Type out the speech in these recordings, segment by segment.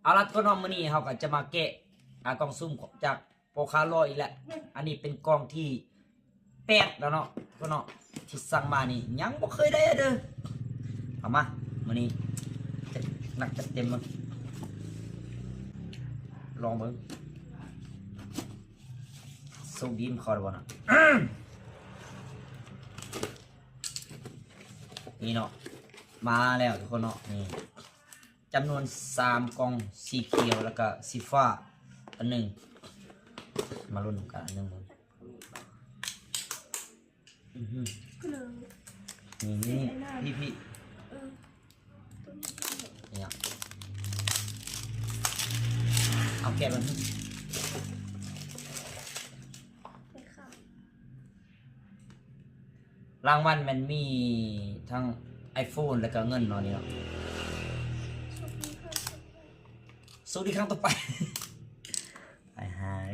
เอาละก็น้องมื้อนี้เขาก็จะมาแกะกล่องซุ่มจากโปคาโลอีกแหละอันนี้เป็นกล่องที่8แล้วเนาะก็เนาะที่สั่งมานี่ยังบ่เคยได้เด้อเอามามื้อนี้จะหนักจะเต็มมันลองเบิ่งส่งดีมขอได้บ่นะนี่เนาะมาแล้วทุกคนเนาะนี่จำนวน3กล่องสีเขียวแล้วก็สีฟ้าอันหนึ่งมาลุ้นกันอันหนึ่งนี่พี่เนี่ยเอาแกะมันรางวัลมันมีทั้ง iPhone แล้วก็เงินเนาะนี่เนาะสวัสดีครั้งต่อไปไปหาย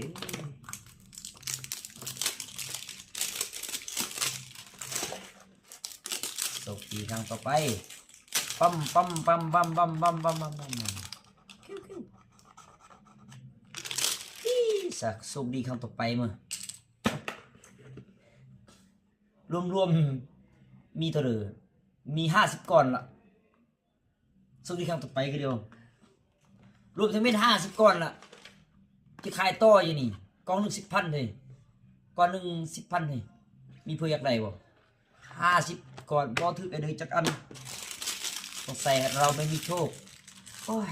สวัสดีครั้งต่อไปปั๊มปั๊มปั๊มปั๊มปั๊มปั๊มปั๊มปั๊มปั๊มสักสวัสดีครั้งต่อไปมั้งรวมมีเท่าไหร่มี50ก้อนละสวัสดีครั้งต่อไปก็เดียวรวมทั้งเม็ด50ก้อนละที่ขายต่ออยู่นี่กองหนึ่ง10,000เลยก้อนหนึ่ง10,000เลยมีเพื่ออยากได้บ่50ก้อนบ่ถือไอ้เด้อจักอันสงสัยเราไม่มีโชคโอ้ย